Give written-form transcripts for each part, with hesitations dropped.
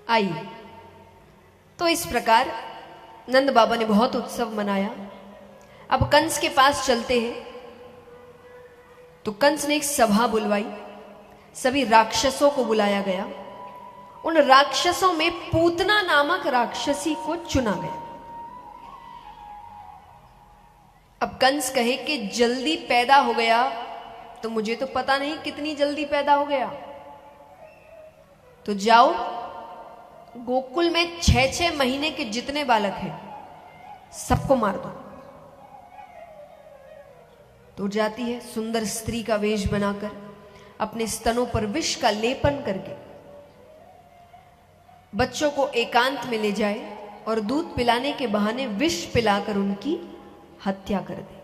आई। तो इस प्रकार नंद बाबा ने बहुत उत्सव मनाया। अब कंस के पास चलते हैं। तो कंस ने एक सभा बुलवाई, सभी राक्षसों को बुलाया गया। उन राक्षसों में पूतना नामक राक्षसी को चुना गया। अब कंस कहे कि जल्दी पैदा हो गया, तो मुझे तो पता नहीं कितनी जल्दी पैदा हो गया। तो जाओ, गोकुल में 6-6 महीने के जितने बालक हैं सबको मार दो। तो जाती है, सुंदर स्त्री का वेश बनाकर अपने स्तनों पर विष का लेपन करके बच्चों को एकांत में ले जाए और दूध पिलाने के बहाने विष पिलाकर उनकी हत्या कर दे।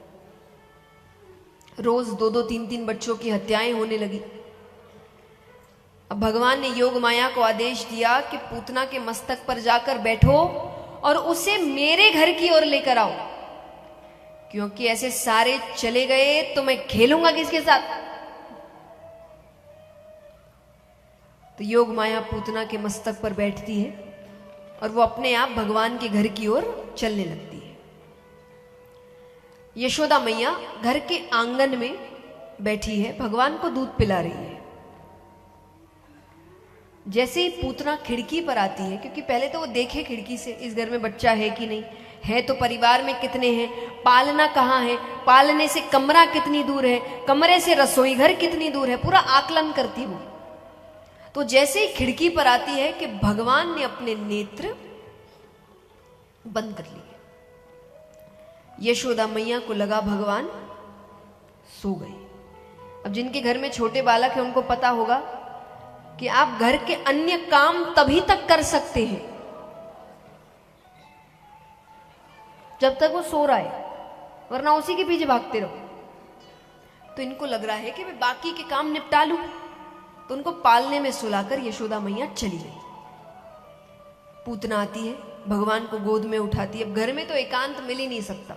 रोज 2-2, 3-3 बच्चों की हत्याएं होने लगी। अब भगवान ने योग माया को आदेश दिया कि पूतना के मस्तक पर जाकर बैठो और उसे मेरे घर की ओर लेकर आओ, क्योंकि ऐसे सारे चले गए तो मैं खेलूंगा किसके साथ। तो योग माया पूतना के मस्तक पर बैठती है और वो अपने आप भगवान के घर की ओर चलने लगती है। यशोदा मैया घर के आंगन में बैठी है, भगवान को दूध पिला रही है। जैसे ही पूतना खिड़की पर आती है, क्योंकि पहले तो वो देखे खिड़की से इस घर में बच्चा है कि नहीं है, तो परिवार में कितने हैं, पालना कहाँ है, पालने से कमरा कितनी दूर है, कमरे से रसोई घर कितनी दूर है, पूरा आकलन करती हूं। तो जैसे ही खिड़की पर आती है कि भगवान ने अपने नेत्र बंद कर लिए। यशोदा मैया को लगा भगवान सो गए। अब जिनके घर में छोटे बालक हैं उनको पता होगा कि आप घर के अन्य काम तभी तक कर सकते हैं जब तक वो सो रहा है, वरना उसी के पीछे भागते रहो। तो इनको लग रहा है कि मैं बाकी के काम निपटा लूं, तो उनको पालने में सुलाकर यशोदा मैया चली गई। पूतना आती है, भगवान को गोद में उठाती है। अब घर में तो एकांत मिल ही नहीं सकता,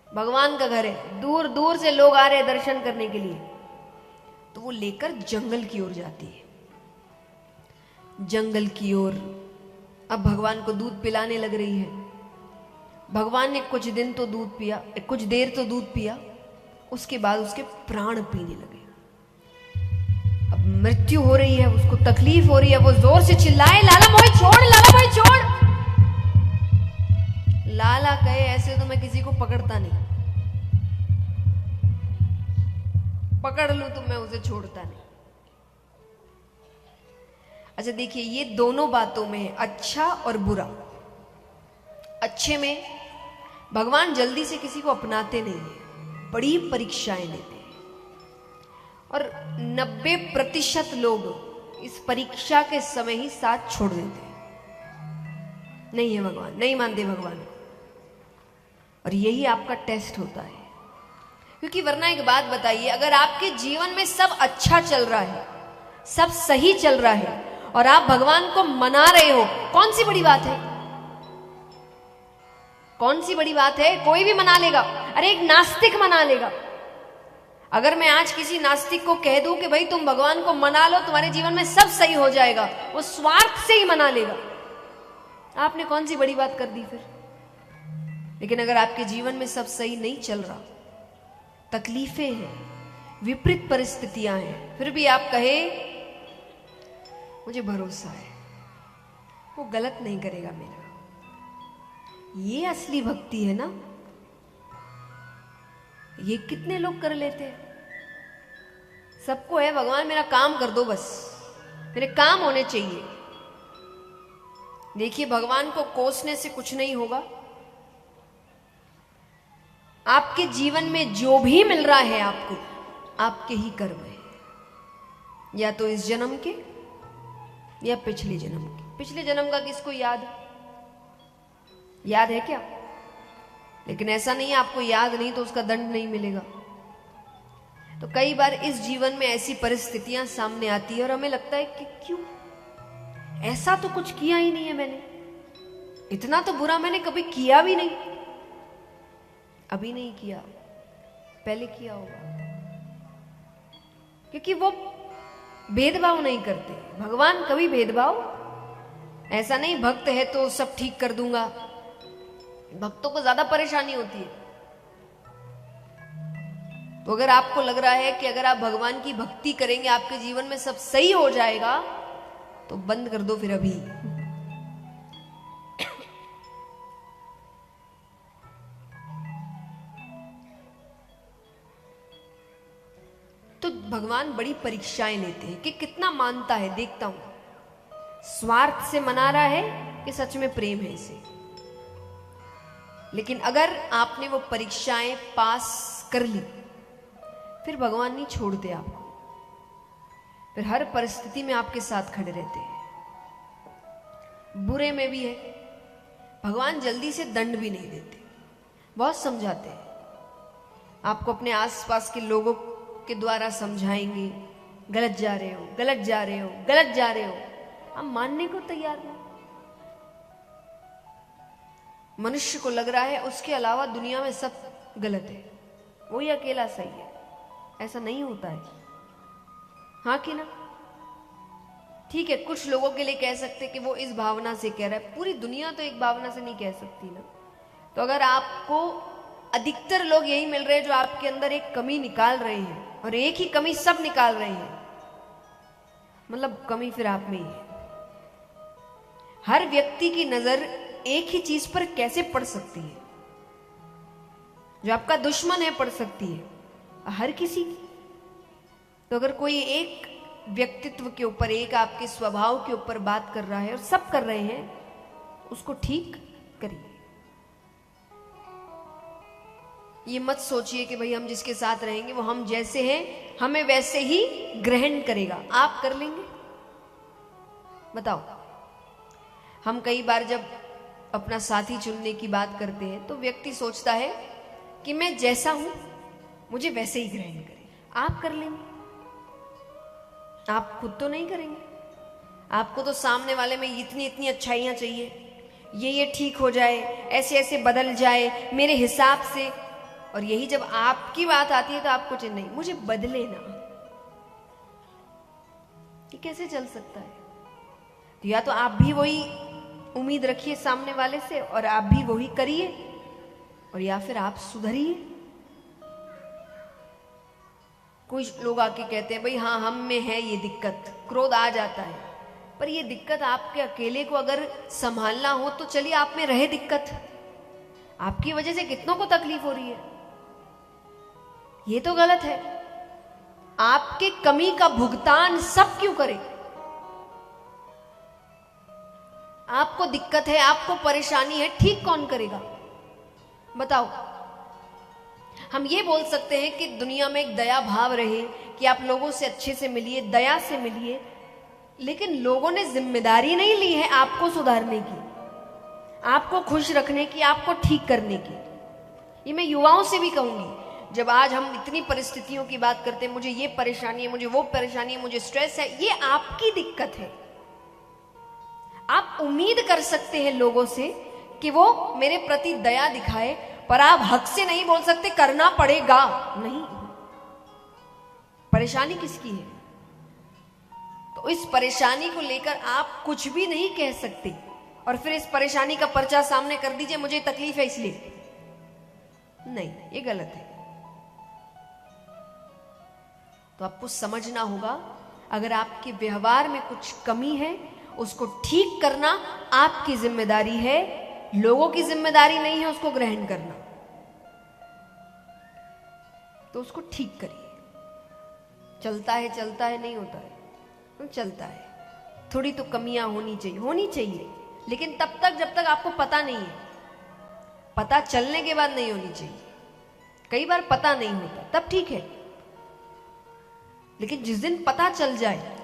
भगवान का घर है, दूर दूर से लोग आ रहे हैं दर्शन करने के लिए। तो वो लेकर जंगल की ओर जाती है। जंगल की ओर अब भगवान को दूध पिलाने लग रही है। भगवान ने कुछ दिन तो दूध पिया, कुछ देर तो दूध पिया, उसके बाद उसके प्राण पीने लगे। अब मृत्यु हो रही है, उसको तकलीफ हो रही है, वो जोर से चिल्लाए, लाला मोहे छोड़, लाला मोहे छोड़। लाला कहे ऐसे तो मैं किसी को पकड़ता नहीं, पकड़ लूं तो मैं उसे छोड़ता नहीं। अच्छा देखिए, ये दोनों बातों में है, अच्छा और बुरा। अच्छे में भगवान जल्दी से किसी को अपनाते नहीं है, बड़ी परीक्षाएं लेते हैं। और 90% लोग इस परीक्षा के समय ही साथ छोड़ देते हैं। नहीं है भगवान, नहीं मानते भगवान। और यही आपका टेस्ट होता है। क्योंकि वरना एक बात बताइए, अगर आपके जीवन में सब अच्छा चल रहा है, सब सही चल रहा है, और आप भगवान को मना रहे हो, कौन सी बड़ी बात है? कौन सी बड़ी बात है? कोई भी मना लेगा। अरे एक नास्तिक मना लेगा। अगर मैं आज किसी नास्तिक को कह दूं कि भाई तुम भगवान को मना लो, तुम्हारे जीवन में सब सही हो जाएगा, वो स्वार्थ से ही मना लेगा। आपने कौन सी बड़ी बात कर दी फिर? लेकिन अगर आपके जीवन में सब सही नहीं चल रहा, तकलीफें हैं, विपरीत परिस्थितियां हैं, फिर भी आप कहे मुझे भरोसा है वो गलत नहीं करेगा मेरा, ये असली भक्ति है ना। ये कितने लोग कर लेते हैं। सबको है भगवान मेरा काम कर दो, बस मेरे काम होने चाहिए। देखिए, भगवान को कोसने से कुछ नहीं होगा। आपके जीवन में जो भी मिल रहा है आपको, आपके ही कर्म है, या तो इस जन्म के या पिछले जन्म के। पिछले जन्म का किसको याद है? याद है क्या? लेकिन ऐसा नहीं है आपको याद नहीं तो उसका दंड नहीं मिलेगा। तो कई बार इस जीवन में ऐसी परिस्थितियां सामने आती है और हमें लगता है कि क्यों, ऐसा तो कुछ किया ही नहीं है मैंने, इतना तो बुरा मैंने कभी किया भी नहीं। अभी नहीं किया, पहले किया होगा। क्योंकि वो भेदभाव नहीं करते। भगवान कभी भेदभाव ऐसा नहीं भक्त है तो सब ठीक कर दूंगा, भक्तों को ज्यादा परेशानी होती है। तो अगर आपको लग रहा है कि अगर आप भगवान की भक्ति करेंगे आपके जीवन में सब सही हो जाएगा, तो बंद कर दो फिर अभी। तो भगवान बड़ी परीक्षाएं लेते हैं कि कितना मानता है, देखता हूं स्वार्थ से मना रहा है कि सच में प्रेम है इसे। लेकिन अगर आपने वो परीक्षाएं पास कर ली, फिर भगवान नहीं छोड़ते आपको, फिर हर परिस्थिति में आपके साथ खड़े रहते हैं। बुरे में भी है, भगवान जल्दी से दंड भी नहीं देते, बहुत समझाते हैं आपको। अपने आसपास के लोगों के द्वारा समझाएंगे, गलत जा रहे हो, गलत जा रहे हो, गलत जा रहे हो, आप मानने को तैयार नहीं। मनुष्य को लग रहा है उसके अलावा दुनिया में सब गलत है, वही अकेला सही है। ऐसा नहीं होता है, हाँ कि ना? ठीक है, कुछ लोगों के लिए कह सकते कि वो इस भावना से कह रहा है, पूरी दुनिया तो एक भावना से नहीं कह सकती ना। तो अगर आपको अधिकतर लोग यही मिल रहे हैं जो आपके अंदर एक कमी निकाल रहे हैं, और एक ही कमी सब निकाल रहे हैं, मतलब कमी फिर आप में ही है। हर व्यक्ति की नजर एक ही चीज पर कैसे पड़ सकती है? जो आपका दुश्मन है पड़ सकती है, हर किसी की। तो अगर कोई एक व्यक्तित्व के ऊपर, एक आपके स्वभाव के ऊपर बात कर रहा है और सब कर रहे हैं, उसको ठीक करिए। ये मत सोचिए कि भाई हम जिसके साथ रहेंगे वो हम जैसे हैं हमें वैसे ही ग्रहण करेगा। आप कर लेंगे? बताओ। हम कई बार जब अपना साथी चुनने की बात करते हैं तो व्यक्ति सोचता है कि मैं जैसा हूं मुझे वैसे ही ग्रहण करे। आप कर लेंगे? आप खुद तो नहीं करेंगे। आपको तो सामने वाले में इतनी इतनी अच्छाइयां चाहिए, ये ठीक हो जाए, ऐसे ऐसे बदल जाए मेरे हिसाब से। और यही जब आपकी बात आती है तो आपको चाहिए नहीं, मुझे बदले ना। ये कैसे चल सकता है? तो या तो आप भी वही उम्मीद रखिए सामने वाले से और आप भी वही करिए, और या फिर आप सुधरिए। कुछ लोग आके कहते हैं भाई हाँ हम में है ये दिक्कत, क्रोध आ जाता है, पर ये दिक्कत आपके अकेले को अगर संभालना हो तो चलिए आप में रहे दिक्कत। आपकी वजह से कितनों को तकलीफ हो रही है, ये तो गलत है। आपके कमी का भुगतान सब क्यों करे? आपको दिक्कत है, आपको परेशानी है, ठीक कौन करेगा बताओ? हम ये बोल सकते हैं कि दुनिया में एक दया भाव रहे कि आप लोगों से अच्छे से मिलिए, दया से मिलिए, लेकिन लोगों ने जिम्मेदारी नहीं ली है आपको सुधारने की, आपको खुश रखने की, आपको ठीक करने की। ये मैं युवाओं से भी कहूंगी, जब आज हम इतनी परिस्थितियों की बात करते हैं, मुझे ये परेशानी है, मुझे वो परेशानी है, मुझे स्ट्रेस है, ये आपकी दिक्कत है। आप उम्मीद कर सकते हैं लोगों से कि वो मेरे प्रति दया दिखाए, पर आप हक से नहीं बोल सकते करना पड़ेगा। नहीं, परेशानी किसकी है? तो इस परेशानी को लेकर आप कुछ भी नहीं कह सकते और फिर इस परेशानी का पर्चा सामने कर दीजिए, मुझे तकलीफ है इसलिए। नहीं, ये गलत है। तो आपको समझना होगा, अगर आपके व्यवहार में कुछ कमी है उसको ठीक करना आपकी जिम्मेदारी है, लोगों की जिम्मेदारी नहीं है उसको ग्रहण करना। तो उसको ठीक करिए। चलता है नहीं होता है, तो चलता है। थोड़ी तो कमियां होनी चाहिए, लेकिन तब तक जब तक आपको पता नहीं है, पता चलने के बाद नहीं होनी चाहिए। कई बार पता नहीं होता तब ठीक है, लेकिन जिस दिन पता चल जाए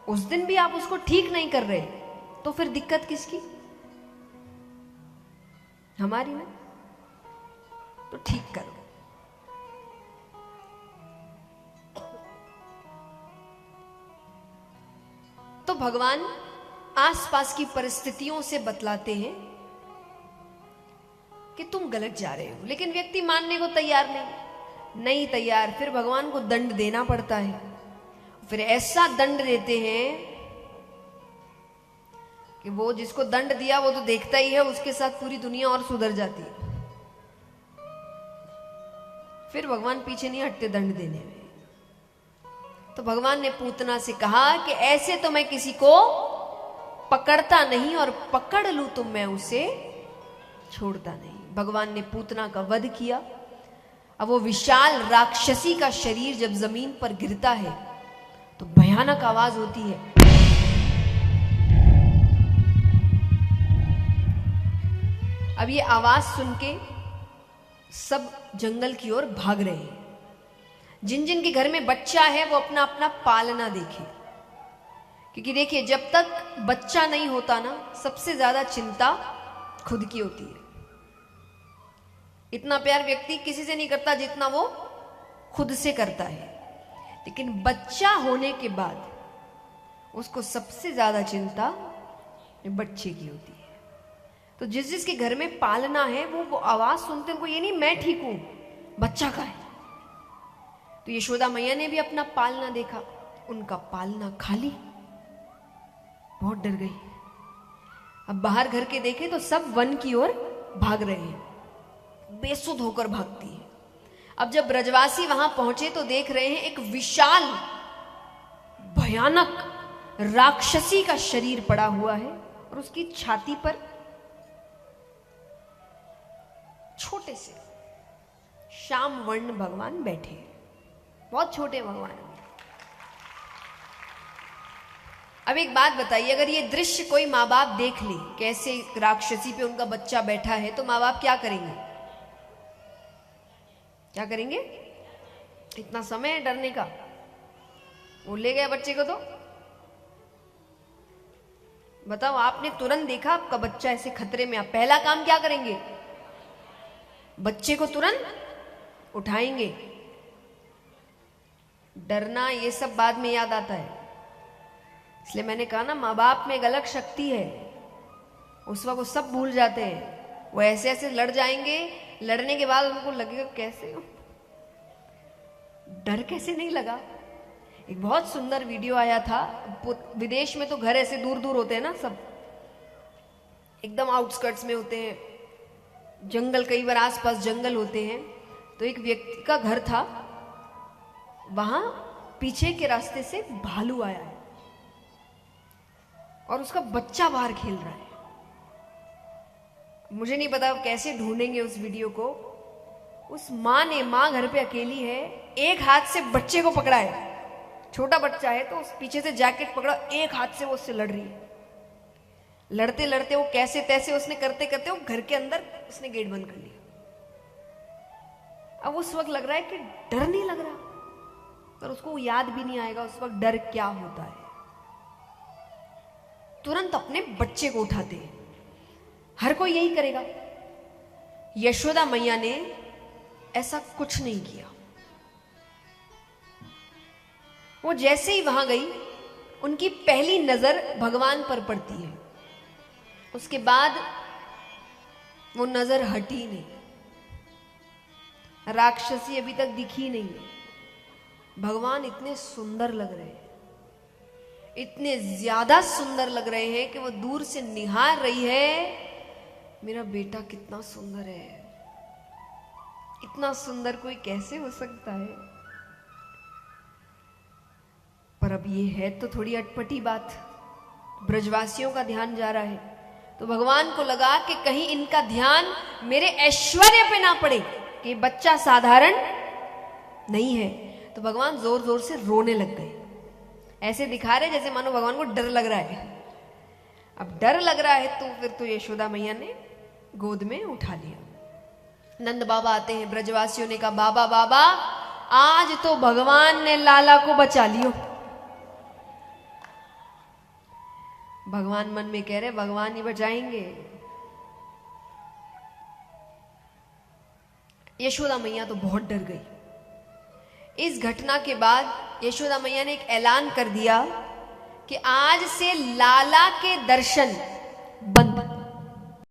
उस दिन भी आप उसको ठीक नहीं कर रहे, तो फिर दिक्कत किसकी? हमारी में। तो ठीक करो। तो भगवान आसपास की परिस्थितियों से बतलाते हैं कि तुम गलत जा रहे हो, लेकिन व्यक्ति मानने को तैयार नहीं तैयार। फिर भगवान को दंड देना पड़ता है। फिर ऐसा दंड देते हैं कि वो जिसको दंड दिया वो तो देखता ही है, उसके साथ पूरी दुनिया और सुधर जाती है। फिर भगवान पीछे नहीं हटते दंड देने में। तो भगवान ने पूतना से कहा कि ऐसे तो मैं किसी को पकड़ता नहीं, और पकड़ लूं तो मैं उसे छोड़ता नहीं। भगवान ने पूतना का वध किया। अब वो विशाल राक्षसी का शरीर जब जमीन पर गिरता है तो भयानक आवाज होती है। अब ये आवाज सुन के सब जंगल की ओर भाग रहे हैं। जिन जिन के घर में बच्चा है वो अपना अपना पालना देखे, क्योंकि देखिए जब तक बच्चा नहीं होता ना, सबसे ज्यादा चिंता खुद की होती है। इतना प्यार व्यक्ति किसी से नहीं करता जितना वो खुद से करता है, लेकिन बच्चा होने के बाद उसको सबसे ज्यादा चिंता बच्चे की होती है। तो जिस जिसके घर में पालना है वो आवाज सुनते उनको ये नहीं मैं ठीक हूं, बच्चा का है। तो यशोदा मैया ने भी अपना पालना देखा, उनका पालना खाली। बहुत डर गई। अब बाहर घर के देखे तो सब वन की ओर भाग रहे हैं, बेसुध होकर भागती है। अब जब ब्रजवासी वहां पहुंचे तो देख रहे हैं एक विशाल भयानक राक्षसी का शरीर पड़ा हुआ है, और उसकी छाती पर छोटे से श्याम वर्ण भगवान बैठे हैं। बहुत छोटे भगवान। अब एक बात बताइए, अगर ये दृश्य कोई माँ बाप देख ले, कैसे राक्षसी पे उनका बच्चा बैठा है, तो माँ बाप क्या करेंगे? क्या करेंगे? इतना समय है डरने का, वो ले गया बच्चे को तो बताओ, आपने तुरंत देखा आपका बच्चा ऐसे खतरे में, आप पहला काम क्या करेंगे? बच्चे को तुरंत उठाएंगे। डरना ये सब बाद में याद आता है। इसलिए मैंने कहा ना, माँ बाप में एक अलग शक्ति है। उस वक्त वो सब भूल जाते हैं, वो ऐसे ऐसे लड़ जाएंगे, लड़ने के बाद उनको लगेगा कैसे डर कैसे नहीं लगा। एक बहुत सुंदर वीडियो आया था, विदेश में तो घर ऐसे दूर दूर होते हैं ना, सब एकदम आउटस्कर्ट्स में होते हैं, जंगल, कई बार आसपास जंगल होते हैं। तो एक व्यक्ति का घर था, वहां पीछे के रास्ते से भालू आया है और उसका बच्चा बाहर खेल रहा है। मुझे नहीं पता कैसे ढूंढेंगे उस वीडियो को। उस माँ ने, माँ घर पे अकेली है, एक हाथ से बच्चे को पकड़ा है, छोटा बच्चा है तो उस पीछे से जैकेट पकड़ा, एक हाथ से वो उससे लड़ रही है। लड़ते लड़ते वो कैसे तैसे उसने करते करते वो घर के अंदर उसने गेट बंद कर लिया। अब उस वक्त लग रहा है कि डर नहीं लग रहा, पर उसको याद भी नहीं आएगा उस वक्त डर क्या होता है। तुरंत अपने बच्चे को उठाते हैं। हर कोई यही करेगा। यशोदा मैया ने ऐसा कुछ नहीं किया। वो जैसे ही वहां गई, उनकी पहली नजर भगवान पर पड़ती है, उसके बाद वो नजर हटी नहीं। राक्षसी अभी तक दिखी नहीं है। भगवान इतने सुंदर लग रहे हैं, इतने ज्यादा सुंदर लग रहे हैं कि वो दूर से निहार रही है, मेरा बेटा कितना सुंदर है। इतना सुंदर कोई कैसे हो सकता है? पर अब ये है तो थोड़ी अटपटी बात। ब्रजवासियों का ध्यान जा रहा है, तो भगवान को लगा कि कहीं इनका ध्यान मेरे ऐश्वर्य पे ना पड़े कि बच्चा साधारण नहीं है। तो भगवान जोर जोर से रोने लग गए, ऐसे दिखा रहे जैसे मानो भगवान को डर लग रहा है। अब डर लग रहा है तो फिर तो यशोदा मैया ने गोद में उठा लिया। नंद बाबा आते हैं, ब्रजवासियों ने कहा, बाबा बाबा आज तो भगवान ने लाला को बचा लियो। भगवान मन में कह रहे भगवान ही बचाएंगे। यशोदा मैया तो बहुत डर गई। इस घटना के बाद यशोदा मैया ने एक ऐलान कर दिया कि आज से लाला के दर्शन